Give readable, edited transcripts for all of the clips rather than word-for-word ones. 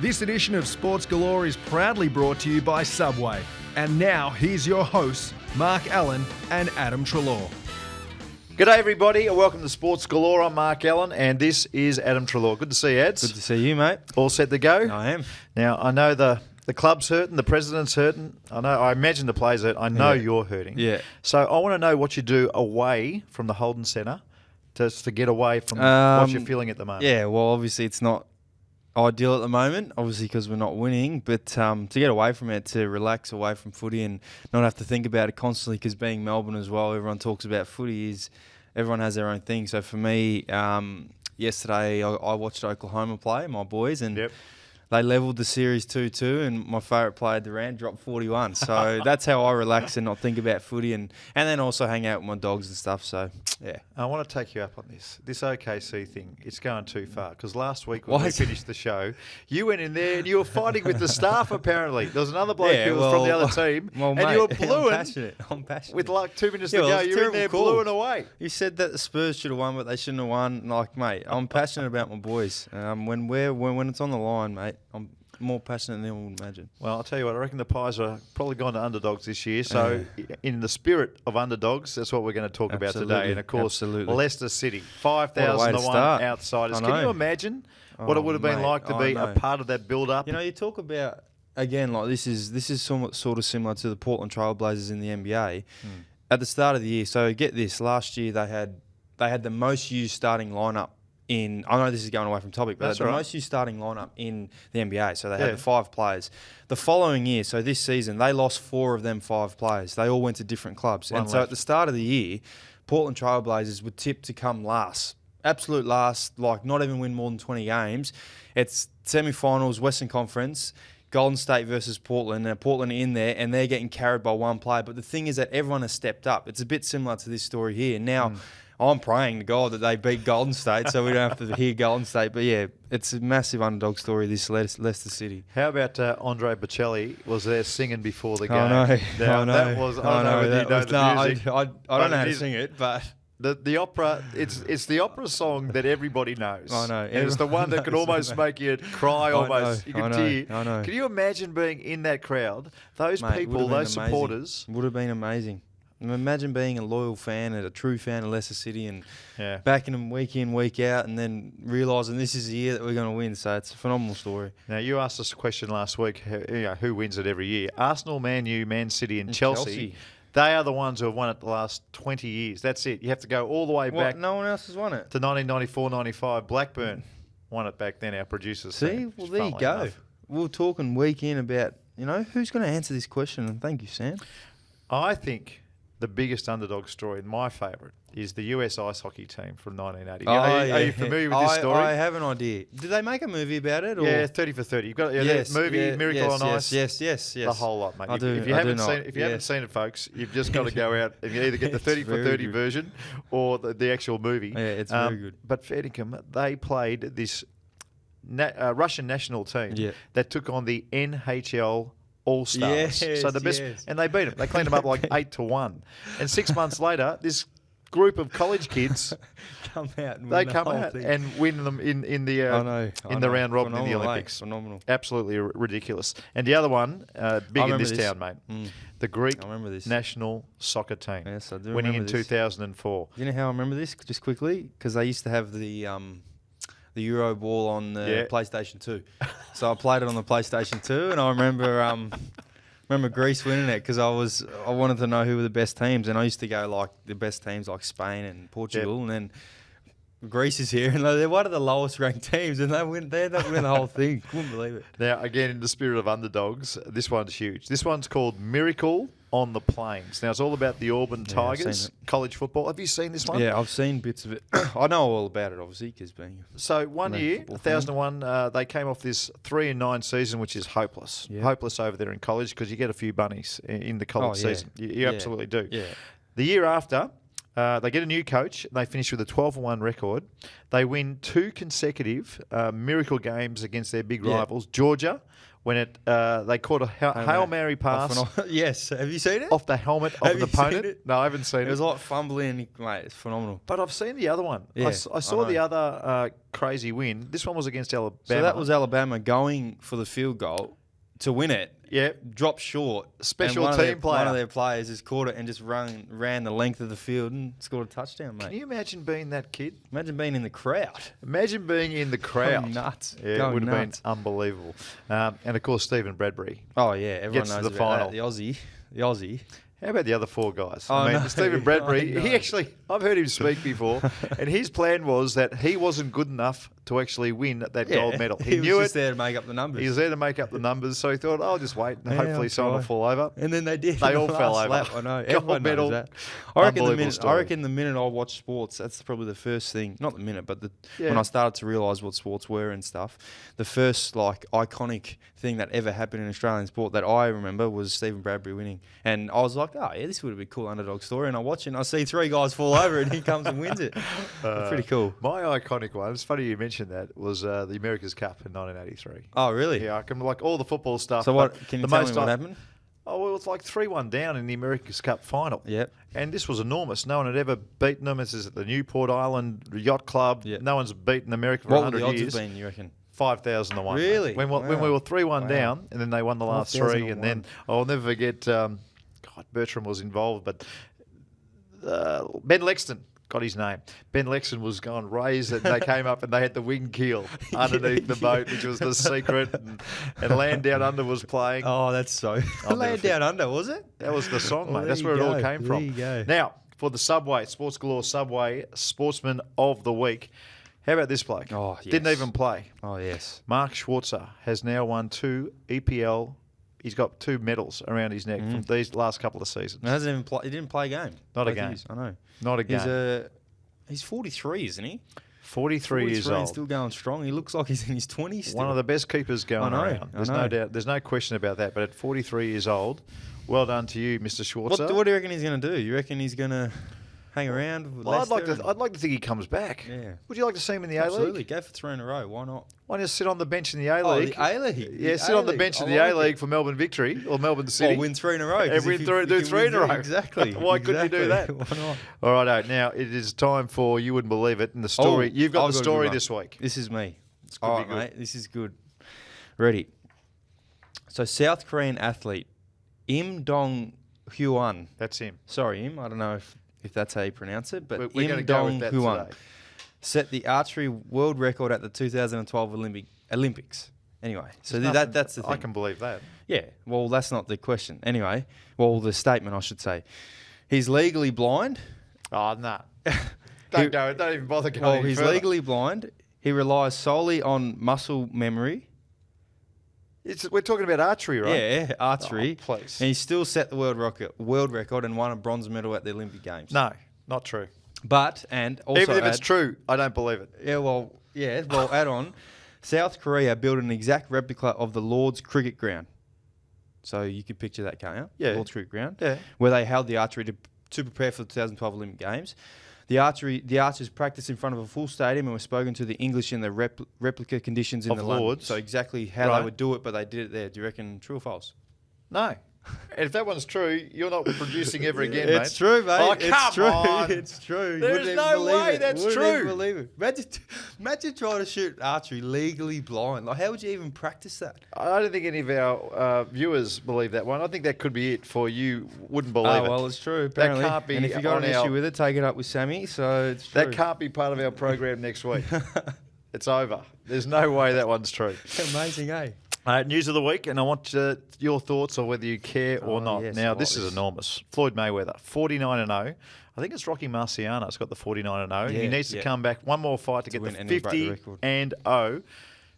This edition of Sports Galore is proudly brought to you by Subway. And now, here's your hosts, Mark Allen and Adam Treloar. G'day everybody and welcome to Sports Galore. I'm Mark Allen and this is Adam Treloar. Good to see you, Ads. Good to see you, mate. All set to go? I am. Now, I know the club's hurting, the president's hurting. I imagine the players hurt. I know you're hurting. Yeah. So I want to know what you do away from the Holden Centre just to get away from what you're feeling at the moment. Yeah, well, obviously it's not ideal at the moment, obviously because we're not winning, but to get away from it, to relax away from footy and not have to think about it constantly, because being Melbourne as well, everyone talks about footy, everyone has their own thing. So for me, yesterday I watched Oklahoma play, my boys, and they levelled the series 2-2, and my favourite player, Durant, dropped 41. So that's how I relax and not think about footy, and then also hang out with my dogs and stuff. So, yeah. I want to take you up on this OKC thing. It's going too far, because last week when we finished the show, you went in there and you were fighting with the staff, apparently. There was another bloke who was from the other team, and mate, you were bluing. I'm passionate. With like 2 minutes to go, you were in there bluing away. You said that the Spurs should have won, but they shouldn't have won. Like, mate, I'm passionate about my boys. When it's on the line, mate, I'm more passionate than I would imagine. Well, I'll tell you what, I reckon the Pies are probably gone to underdogs this year. So in the spirit of underdogs, that's what we're going to talk about today. And, of course, Leicester City, 5,000 to 1 outsiders. Can you imagine what it would have been like to be a part of that build-up? You know, you talk about, again, like this is somewhat sort of similar to the Portland Trailblazers in the NBA. At the start of the year, so get this, last year they had the most used starting lineup I know this is going away from topic, but the most used starting lineup in the NBA. So they had the 5 players. The following year, so this season, they lost 4 of them 5 players. They all went to different clubs. So at the start of the year, Portland Trailblazers were tipped to come last. Absolute last, like not even win more than 20 games. It's semi-finals, Western Conference, Golden State versus Portland, and Portland in there, and they're getting carried by one player. But the thing is that everyone has stepped up. It's a bit similar to this story here. Now, I'm praying to God that they beat Golden State so we don't have to hear Golden State. But, yeah, it's a massive underdog story, this Leicester City. How about Andre Bocelli was there singing before the game? I don't know the music. I don't know how to sing it, but the opera, it's the opera song that everybody knows. I know. And it's the one that can almost make you cry almost. You can tear. I know. Can you imagine being in that crowd? Those people, those supporters. Would have been amazing. Imagine being a loyal fan and a true fan of Leicester City and backing them week in, week out, and then realising this is the year that we're going to win. So it's a phenomenal story. Now, you asked us a question last week, who wins it every year? Arsenal, Man U, Man City and Chelsea. They are the ones who have won it the last 20 years. That's it. You have to go all the way back. No one else has won it. To 1994-95. Blackburn won it back then, our producers. See? Well, there you go. Enough. We're talking week in about, who's going to answer this question? And thank you, Sam. I think the biggest underdog story, my favourite, is the US ice hockey team from 1980. Are you familiar with this story? I have an idea. Did they make a movie about it? Or? Yeah, 30 for 30. You've got the movie Miracle on Ice. Yes. The whole lot, mate. If you haven't seen it, folks, you've just got to go out and either get the 30 for 30 version or the actual movie. Yeah, it's very good. But fair dinkum, they played this Russian national team that took on the NHL All-Stars. So the best, and they beat them. They cleaned them up like 8-1. And 6 months later, this group of college kids come out and win them in the round robin in the Olympics. Phenomenal. Absolutely ridiculous. And the other one, big in this town, mate. The Greek national soccer team. Yes, I do. Winning in 2004. You know how I remember this? Just quickly, because they used to have the Euro ball on the PlayStation 2. So I played it on the PlayStation 2, and I remember Greece winning it because I wanted to know who were the best teams, and I used to go like the best teams like Spain and Portugal, and then Greece is here, and they're one of the lowest ranked teams, and they end up winning the whole thing. Couldn't believe it. Now, again, in the spirit of underdogs, this one's huge. This one's called Miracle on the Plains. Now, it's all about the Auburn Tigers, college football. Have you seen this one? Yeah, I've seen bits of it. I know all about it, obviously, because being so one year, 2001, they came off this 3-9 season, which is hopeless. Yeah. Hopeless over there in college because you get a few bunnies in the college season. You absolutely do. Yeah. The year after, they get a new coach. They finish with a 12-1 record. They win 2 consecutive miracle games against their big rivals, Georgia, when they caught a Hail Mary pass. Yes. Have you seen it? Off the helmet of an opponent. It? No, I haven't seen it. It was like fumbling, mate. It's phenomenal. But I've seen the other one. Yeah, I saw the other crazy win. This one was against Alabama. So that was Alabama going for the field goal to win it. Yeah. Dropped short. Special team player. One of their players just caught it and just ran the length of the field and scored a touchdown, mate. Can you imagine being that kid? Imagine being in the crowd. Imagine being in the crowd. Going nuts. Yeah, it would have been unbelievable. And, of course, Stephen Bradbury. Oh, yeah. Everyone gets knows to the about final. That. The Aussie. How about the other four guys? No. Stephen Bradbury, he actually, I've heard him speak before, and his plan was that he wasn't good enough to actually win that gold medal. He knew was just there to make up the numbers. He was there to make up the numbers, so he thought, I'll just wait and hopefully someone will fall over. And then they did. They all fell over. Lap. I know. Everyone medal. knows that. I reckon the minute I watch sports, that's probably the first thing, not the minute, but when I started to realise what sports were and stuff, the first iconic thing that ever happened in Australian sport that I remember was Stephen Bradbury winning. And I was like, oh yeah, this would have been a cool underdog story. And I watch it and I see three guys fall over and he comes and wins it. Pretty cool. My iconic one, it's funny you mentioned that, was the America's Cup in 1983. Oh, really? Yeah, I can all the football stuff. So can you tell me what happened? Oh, well, it's like 3-1 down in the America's Cup final. Yep. And this was enormous. No one had ever beaten them. This is at the Newport Island Yacht Club. Yep. No one's beaten America for 100 years. What would the odds have been, you reckon? 5,000 to 1. Really? When we were 3-1 down, and then they won the last three. And then I'll never forget, Bertram was involved, but Ben Lexton got his name. Ben Lexton was going raised, and they came up and they had the wing keel underneath the boat, which was the secret. And Land Down Under was playing. Oh, that's so. Land Down Under, was it? That was the song, mate. That's where it all came from. There you go. Now, for the Subway, Sports Galore Subway Sportsman of the Week. How about this bloke? Oh, yes. Didn't even play. Oh, yes. Mark Schwarzer has now won 2 EPL. He's got 2 medals around his neck from these last couple of seasons. He hasn't even he didn't play a game. Not a game. I know. Not a game. He's 43, isn't he? 43 years old. And still going strong. He looks like he's in his 20s still. One of the best keepers going around. There's no doubt. There's no question about that. But at 43 years old, well done to you, Mr. Schwarzer. What do you reckon he's going to do? You reckon he's going to hang around with I'd like to think he comes back. Yeah. Would you like to see him in the A-League? Absolutely. Go for 3 in a row. Why not? Why not sit on the bench in the A-League? Oh, the A-League? Yeah, sit on the bench in the A-League for Melbourne Victory or Melbourne City. Or win 3 in a row. Do 3 in a row. Exactly. Why couldn't you do that? Why not? All right, now it is time for You Wouldn't Believe It. And the story, you've got the story this week. This is me. It's good. All right, mate. This is good. Ready. So South Korean athlete Im Dong-hyun. That's him. Sorry, Im. I don't know if that's how you pronounce it, but we're Im Dong-hyun set the archery world record at the 2012 Olympics. Anyway, so that's the thing. I can believe that. Yeah, well, that's not the question. Anyway, the statement, I should say. He's legally blind. Oh, no. Don't even bother going Well, he's further. legally blind. He relies solely on muscle memory. We're talking about archery, right? Yeah, archery. Oh, please. And he still set the world record and won a bronze medal at the Olympic Games. No, not true. And also even if it's true, I don't believe it. Add on. South Korea built an exact replica of the Lord's cricket ground. So you can picture that, can't you? Yeah. Lord's cricket ground. Yeah. Where they held the archery to prepare for the 2012 Olympic Games. The archers practiced in front of a full stadium and were spoken to the English in the replica conditions in of the Lord's. London. So exactly how they would do it, but they did it there. Do you reckon true or false? No. And if that one's true, you're not producing ever again, mate. It's true, mate. Oh, it's true. on. It's true. There's no way that's true. Wouldn't even believe it. Imagine trying to shoot archery legally blind. Like, how would you even practice that? I don't think any of our viewers believe that one. I think that could be it for you. Wouldn't believe it. Well, it's true, apparently. That can't be. And if you got an issue with it, take it up with Sammy. So it's true. That can't be part of our program next week. It's over. There's no way that one's true. Amazing, eh? News of the week, and I want your thoughts on whether you care or not. Yes, now, this is enormous. Floyd Mayweather, 49-0. I think it's Rocky Marciano's got the 49-0. He needs to come back one more fight to get the 50-0.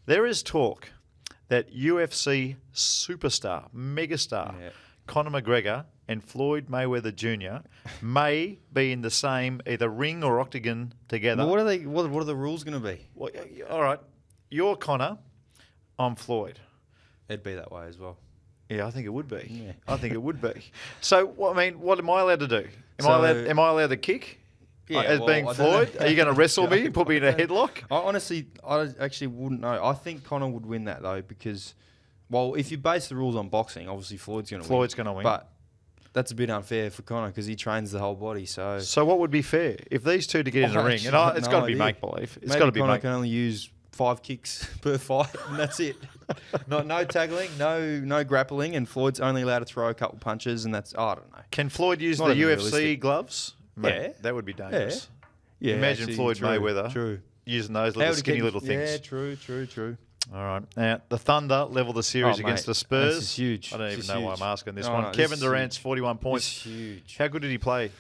There is talk that UFC superstar, megastar, Conor McGregor and Floyd Mayweather Jr. may be in the same either ring or octagon together. Well, what are the rules going to be? Well, all right, you're Conor, I'm Floyd. It'd be that way as well. Yeah, I think it would be. Yeah. I think it would be. So, what am I allowed to do? Am I allowed to kick? As being Floyd? Are you going to wrestle me and put me in a headlock? I actually wouldn't know. I think Conor would win that, though, because Well, if you base the rules on boxing, obviously Floyd's going to win. But that's a bit unfair for Conor because he trains the whole body. So what would be fair if these two to get in the ring? And it's got to be make believe. It's got to be. Conor can only use 5 kicks per fight, and that's it. No tackling, no grappling, and Floyd's only allowed to throw a couple punches, and that's I don't know. Can Floyd use the UFC gloves? Yeah, that would be dangerous. Yeah, imagine actually, Floyd Mayweather True. using those little skinny little things. Yeah, true. All right. Now, the Thunder level the series against the Spurs. This is huge. I don't even know why I'm asking this No, one. no, Kevin this is Durant's 41 points. It's huge. How good did he play?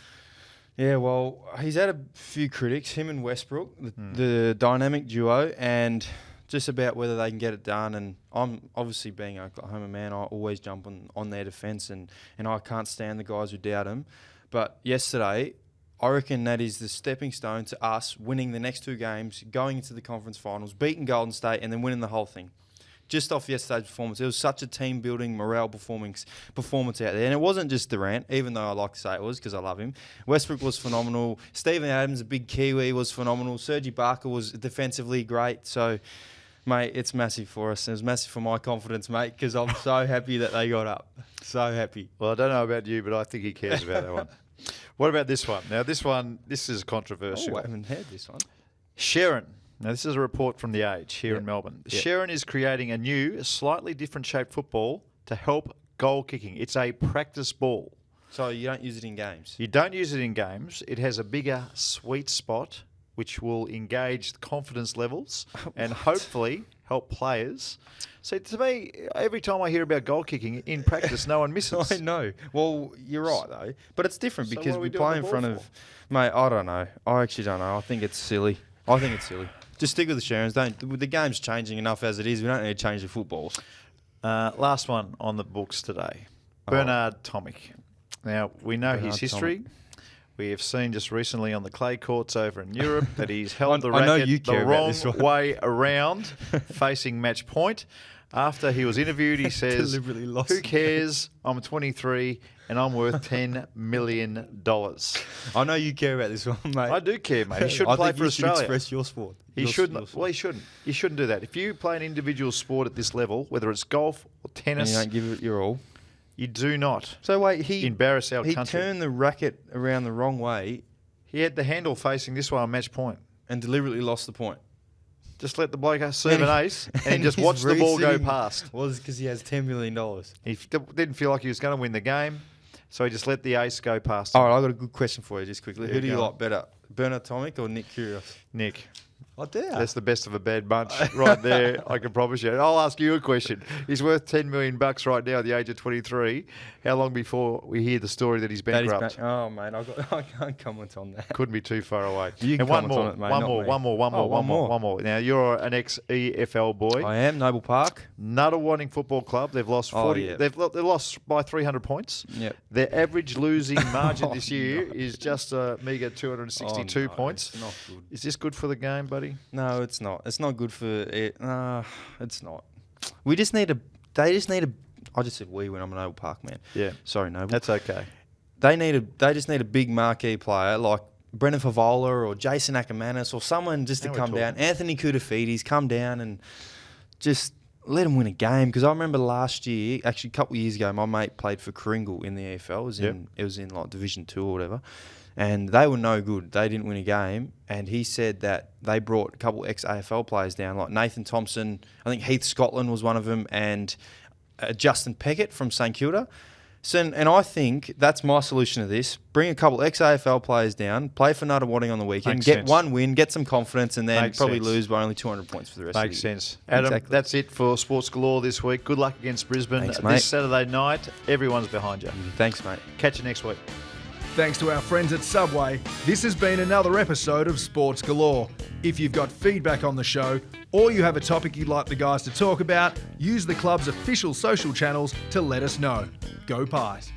Yeah, well, he's had a few critics, him and Westbrook, the dynamic duo, and just about whether they can get it done. And I'm obviously being an Oklahoma man, I always jump on their defence, and I can't stand the guys who doubt him. But yesterday, I reckon that is the stepping stone to us winning the next 2 games, going into the conference finals, beating Golden State, and then winning the whole thing. Just off yesterday's performance. It was such a team-building, morale performance out there. And it wasn't just Durant, even though I like to say it was because I love him. Westbrook was phenomenal. Steven Adams, a big Kiwi, was phenomenal. Serge Ibaka was defensively great. So, mate, it's massive for us. It was massive for my confidence, mate, because I'm so happy that they got up. So happy. Well, I don't know about you, but I think he cares about that one. What about this one? Now, this is controversial. Oh, I haven't heard this one. Sharon. Now, this is a report from The Age here in Melbourne. Sharon is creating a new, slightly different shaped football to help goal kicking. It's a practice ball. So you don't use it in games? You don't use it in games. It has a bigger sweet spot, which will engage the confidence levels and hopefully help players. So to me, every time I hear about goal kicking in practice, no one misses. I know. Well, you're right, though. But it's different because we play in front of... Mate, I don't know. I actually don't know. I think it's silly. Just stick with the Sharons. The game's changing enough as it is. We don't need to change the footballs. Last one on the books today. Bernard Tomic. Now, we know his history. We have seen just recently on the clay courts over in Europe that he's held the racket the wrong way around, facing match point. After he was interviewed, he says, "Who cares? I'm 23 and I'm worth $10 million." I know you care about this one, mate. I do care, mate. He shouldn't play for Australia. Should express your sport. He shouldn't. Well, he shouldn't. You shouldn't do that. If you play an individual sport at this level, whether it's golf or tennis, and you don't give it your all, you do not. So wait, embarrass our country. He turned the racket around the wrong way. He had the handle facing this way on match point and deliberately lost the point. Just let the bloke serve an ace and just watch the ball go past. Well, it's because he has $10 million. He didn't feel like he was going to win the game, so he just let the ace go past him. All right, I've got a good question for you just quickly. Who do you like better, Bernard Tomic or Nick Kyrgios? Nick. I dare. That's the best of a bad bunch right there, I can promise you. And I'll ask you a question. He's worth $10 million right now at the age of 23. How long before we hear the story that he's bankrupt? Oh, mate, I can't comment on that. Couldn't be too far away. You can comment on it, mate. One more. Now, you're an ex-EFL boy. I am, Noble Park. Nuttawading Football Club. They've lost 40. Yeah. They've lost by 300 points. Yep. Their average losing margin this year is just a meager 262 points. It's not good. Is this good for the game, buddy? No, it's not. It's not good for it. It's not. We just need a... They just need a... I just said we when I'm an Noble Park man. Yeah. Sorry, Noble. That's okay. They just need a big marquee player like Brendan Favola or Jason Ackermanis or someone just to come down. Anthony Koutafidis, come down and just let him win a game. Because I remember last year, actually a couple of years ago, my mate played for Kringle in the AFL. It was in like Division 2 or whatever. And they were no good. They didn't win a game. And he said that they brought a couple ex-AFL players down, like Nathan Thompson. I think Heath Scotland was one of them, and Justin Peckett from St Kilda. So, and I think that's my solution to this. Bring a couple ex-AFL players down, play for Nuttawading on the weekend, get one win, get some confidence, and then probably lose by only 200 points for the rest of the year. Makes sense. Adam, that's it for Sports Galore this week. Good luck against Brisbane this Saturday night. Everyone's behind you. Thanks, mate. Catch you next week. Thanks to our friends at Subway, this has been another episode of Sports Galore. If you've got feedback on the show, or you have a topic you'd like the guys to talk about, use the club's official social channels to let us know. Go Pies.